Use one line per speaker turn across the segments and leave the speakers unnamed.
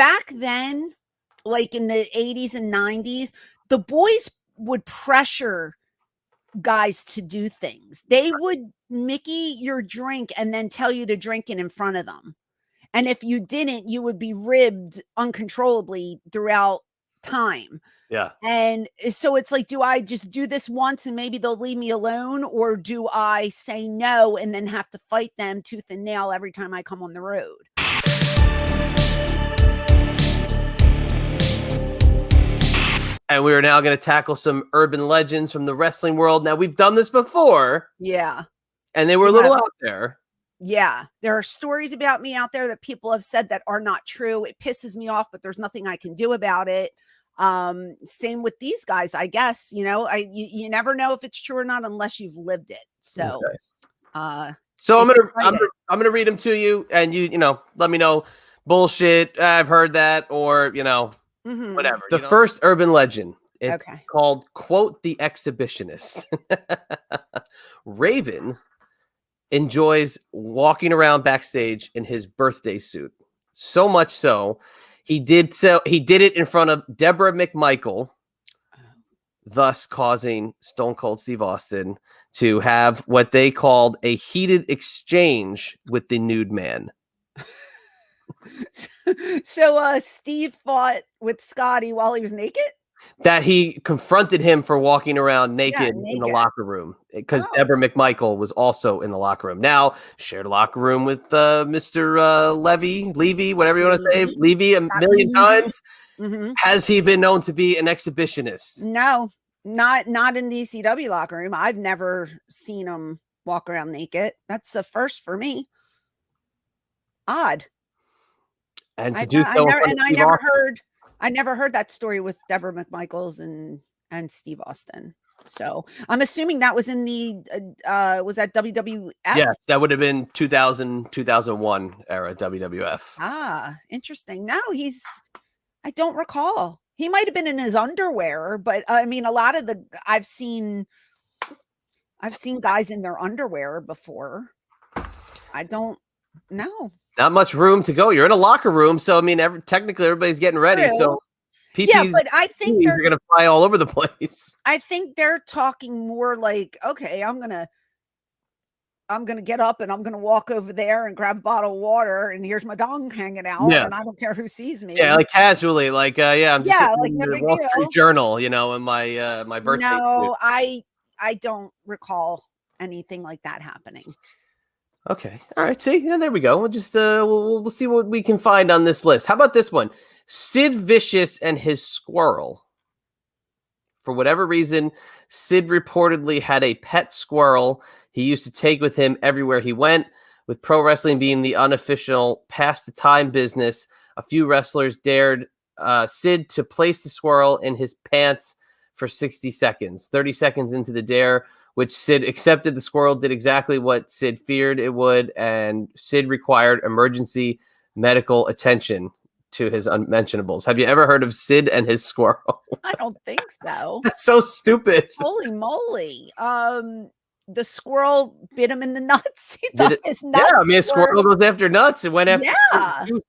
back then, like in the 80s and 90s, the boys would pressure guys to do things. They would Mickey your drink and then tell you to drink it in front of them. And if you didn't, you would be ribbed uncontrollably throughout time.
Yeah.
And so it's like, do I just do this once and maybe they'll leave me alone? Or do I say no and then have to fight them tooth and nail every time I come on the road?
And we are now going to tackle some urban legends from the wrestling world. Now, we've done this before.
Yeah.
And they were a little out there.
Yeah. There are stories about me out there that people have said that are not true. It pisses me off, but there's nothing I can do about it. Same with these guys, I guess. You know, you never know if it's true or not unless you've lived it. So,
so I'm gonna read them to you, and you know, let me know bullshit. I've heard that, or whatever. The first urban legend. It's called, quote, the exhibitionist. Raven enjoys walking around backstage in his birthday suit. So much so, he did it in front of Deborah McMichael, thus causing Stone Cold Steve Austin to have what they called a heated exchange with the nude man.
So Steve fought with Scotty while he was naked?
That he confronted him for walking around naked in the locker room because Deborah McMichael was also in the locker room. Now, shared a locker room with Mr. Levy, whatever you want to say, Levy a million times. Mm-hmm. Has he been known to be an exhibitionist?
No, not in the ECW locker room. I've never seen him walk around naked. That's a first for me. Odd.
And to do so,
I never heard that story with Deborah McMichaels and Steve Austin. So I'm assuming that was in the was that WWF?
Yes, that would have been 2000, 2001 era WWF.
Ah, interesting. No, I don't recall. He might have been in his underwear, but I mean, a lot of I've seen guys in their underwear before. I don't know.
Not much room to go. You're in a locker room, so I mean, technically everybody's getting ready. True. So PCs,
but I think
they're going to fly all over the place.
I think they're talking more like, okay, I'm gonna get up and I'm gonna walk over there and grab a bottle of water, and here's my dong hanging out, and I don't care who sees me.
Yeah, like casually, like I'm just
like
in
no
the
big
Wall
deal.
Street Journal, in my birthday.
No, I don't recall anything like that happening.
Okay. All right. See, yeah, there we go. We'll just we'll see what we can find on this list. How about this one? Sid Vicious and his squirrel. For whatever reason, Sid reportedly had a pet squirrel he used to take with him everywhere he went. With pro wrestling being the unofficial past the time business, a few wrestlers dared Sid to place the squirrel in his pants for 60 seconds. 30 seconds into the dare, which Sid accepted, the squirrel did exactly what Sid feared it would, and Sid required emergency medical attention to his unmentionables. Have you ever heard of Sid and his squirrel?
I don't think so.
That's so stupid.
Holy moly. The squirrel bit him in the nuts. He thought his nuts
a squirrel goes after nuts. It went after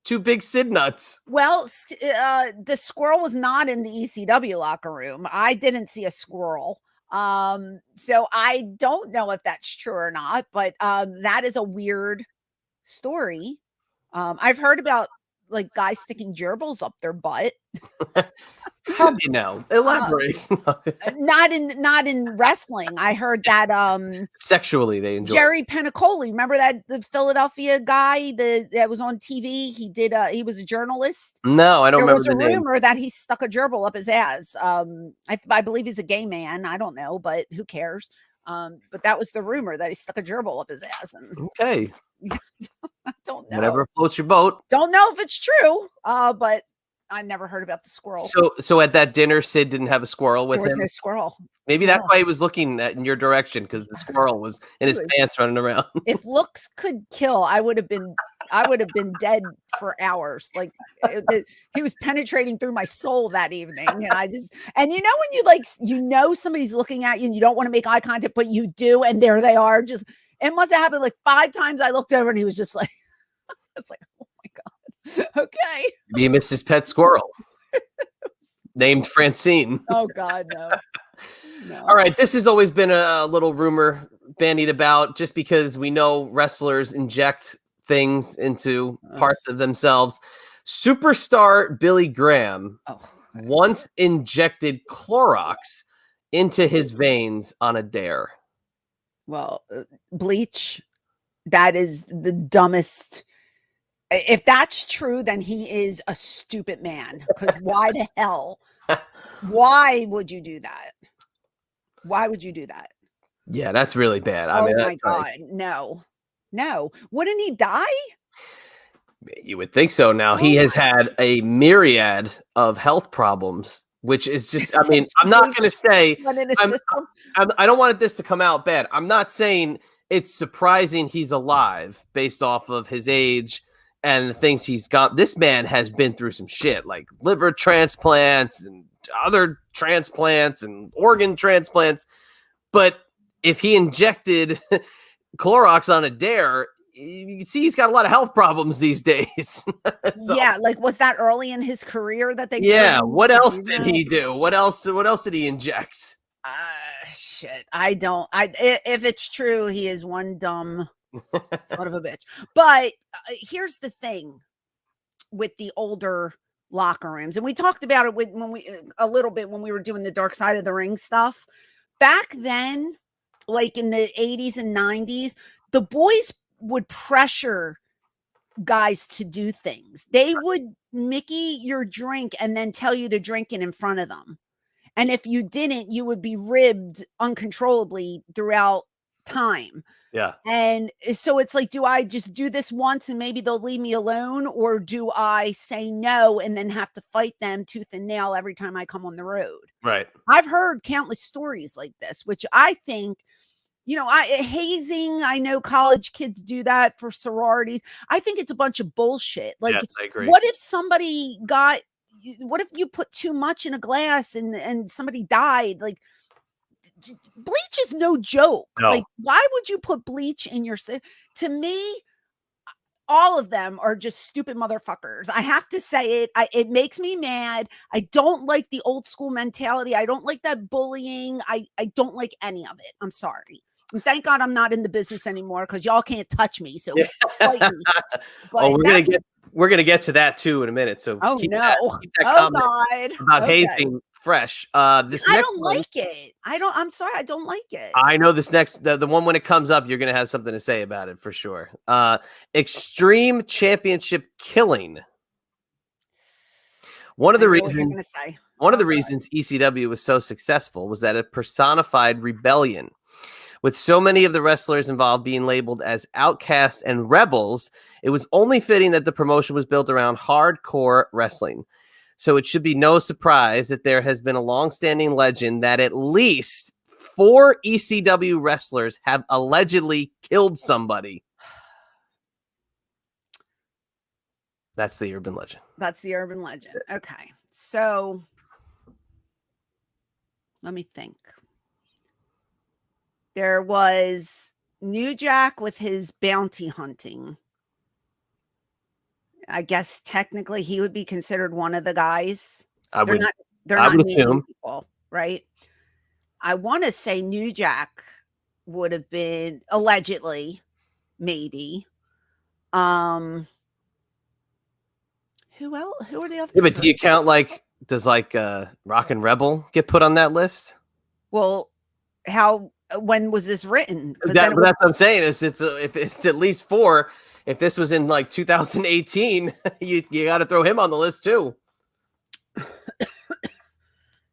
two big Sid nuts.
Well, the squirrel was not in the ECW locker room. I didn't see a squirrel. So I don't know if that's true or not, but that is a weird story. I've heard about like guys sticking gerbils up their butt.
How do you know? Elaborate.
Not in wrestling. I heard that
sexually they enjoy
Jerry Penacoli. Remember the Philadelphia guy that was on TV? He was a journalist.
No, I don't remember the name.
There was a rumor that he stuck a gerbil up his ass. I believe he's a gay man. I don't know, but who cares? But that was the rumor, that he stuck a gerbil up his ass. And
okay.
I don't know.
Whatever floats your boat.
Don't know if it's true. But I never heard about the squirrel.
So at that dinner, Sid didn't have a squirrel with him?
There was no squirrel.
Maybe that's why he was looking in your direction, because the squirrel was in his pants running around.
If looks could kill, I would have been dead for hours. Like he was penetrating through my soul that evening. And when you somebody's looking at you and you don't want to make eye contact, but you do. And there they are. It must have happened like 5 times. I looked over and he was just like, it's like, oh my God. Okay.
Be Mrs. Pet Squirrel, named Francine.
Oh God, no.
All
No.
right, this has always been a little rumor bandied about, just because we know wrestlers inject things into
Ugh.
parts of themselves. Superstar Billy Graham
Oh.
once injected Clorox into his veins on a dare.
Well, bleach. That is the dumbest. If that's true, then he is a stupid man. Because why the hell? Why would you do that? Why would you do that?
Yeah, that's really bad. I
Oh
mean,
my
that's like,
God. No. No. Wouldn't he die?
you would think so. Now, he
Oh
has
my.
had a myriad of health problems, which is just, I mean,
Since
I'm not
bleach
going to say,
went in his
I'm,
system.
I don't want this to come out bad. I'm not saying it's surprising he's alive based off of his age and the things he's got. This man has been through some shit, like liver transplants and other transplants and organ transplants. But if he injected Clorox on a dare, you can see he's got a lot of health problems these days. So,
Yeah, like, was that early in his career that they dared
yeah,
him
what
to
else
do
did
that?
he do? What else did he inject?
Shit. If it's true, he is one dumb son of a bitch. But here's the thing with the older locker rooms, and we talked about it when we a little bit when we were doing the Dark Side of the Ring stuff. Back then, like in the 80s and 90s, the boys would pressure guys to do things. They would Mickey your drink and then tell you to drink it in front of them. And if you didn't, you would be ribbed uncontrollably throughout time.
Yeah,
And so it's like, do I just do this once and maybe they'll leave me alone? Or do I say no and then have to fight them tooth and nail every time I come on the road?
right.
I've heard countless stories like this, which I think, hazing, I know college kids do that for sororities. I think it's a bunch of bullshit. Like,
Yes, I agree.
what if somebody got, what if you put too much in a glass and somebody died? Like, bleach is no joke.
No.
Like, why would you put bleach in your, to me, all of them are just stupid motherfuckers. I have to say it. It makes me mad. I don't like the old school mentality. I don't like that bullying. I don't like any of it. I'm sorry. And thank God I'm not in the business anymore because y'all can't touch me. So
Yeah.
fight me.
Oh,
But
we're gonna get to that too in a minute. So
oh
keep
no.
that
Oh
comment
God.
about
Okay.
hazing fresh. This
I
next
don't
one,
like it. I'm sorry. I don't like it.
I know this next the one when it comes up, you're gonna have something to say about it for sure. Extreme Championship Killing. One of the
I know what you're
reasons
gonna say.
One of
Oh,
the
God.
reasons ECW was so successful was that it personified rebellion. With so many of the wrestlers involved being labeled as outcasts and rebels, it was only fitting that the promotion was built around hardcore wrestling. So it should be no surprise that there has been a long-standing legend that at least 4 ECW wrestlers have allegedly killed somebody. That's the urban legend.
That's the urban legend. Okay. So let me think. There was New Jack with his bounty hunting. I guess technically he would be considered one of the guys. They're not
I would
naming
assume.
people, right? I want to say New Jack would have been allegedly, maybe. Who else? Who are the other
Yeah, but do
3?
you count does Rock and Rebel get put on that list?
Well, when was this written? Because
That's what I'm saying. If it's at least 4, if this was in 2018, you got to throw him on the list too.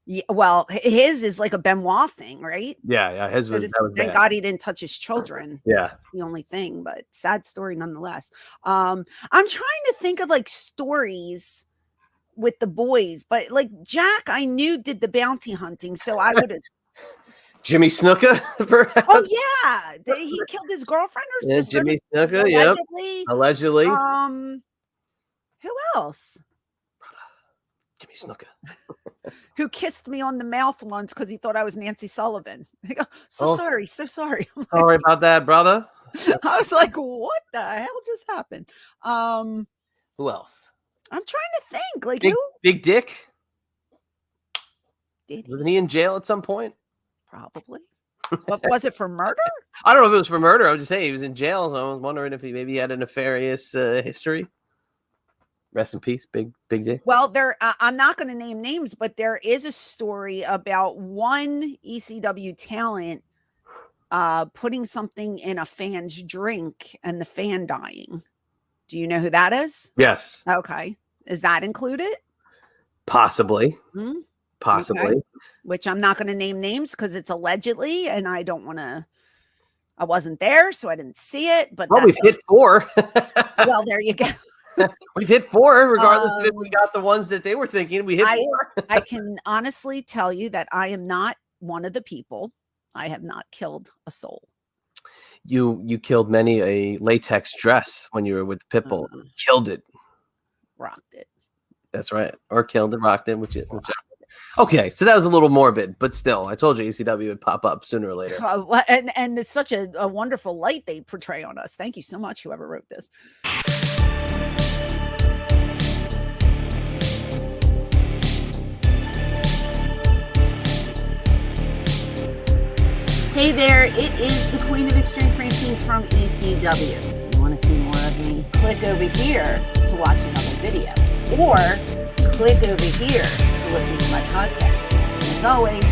yeah, well, his is like a Benoit thing, right?
Yeah. His was that was
Thank
bad.
God he didn't touch his children.
Yeah.
The only thing, but sad story nonetheless. I'm trying to think of stories with the boys, but Jack, I knew did the bounty hunting, so I would have.
Jimmy Snuka, perhaps.
Oh yeah, he killed his girlfriend or
Yeah,
sister
Jimmy Snuka.
allegedly.
Allegedly.
Who else?
Jimmy Snuka.
Who kissed me on the mouth once because he thought I was Nancy Sullivan. I go, so sorry.
Sorry about that, brother.
I was like, what the hell just happened?
Who else?
I'm trying to think. Like,
Big,
who
Big Dick?
did
Wasn't
he?
he in jail at some point?
Probably. What was it, for murder?
I don't know if it was for murder. I was just saying he was in jail, so I was wondering if he maybe had a nefarious history. Rest in peace, Big Dick.
Well, I'm not going to name names, but there is a story about one ECW talent putting something in a fan's drink and the fan dying. Do you know who that is?
Yes,
Okay. Is that included?
possibly.
Hmm?
Possibly.
Okay. Which I'm not going to name names because it's allegedly, and I don't want to. I wasn't there, so I didn't see it. But
Well, we've hit 4.
well, there you go.
We've hit 4, regardless of if we got the ones that they were thinking. We hit 4.
I can honestly tell you that I am not one of the people. I have not killed a soul.
You killed many a latex dress when you were with Pitbull. Killed it.
Rocked it.
That's right. Or killed it, rocked it, which okay, so that was a little morbid, but still, I told you ECW would pop up sooner or later.
And it's such a wonderful light they portray on us. Thank you so much, whoever wrote this. Hey there, it is the Queen of Extreme, Francine from ECW. Do you want to see more of me? Click over here to watch another video, or click over here to listen to my podcast. As always,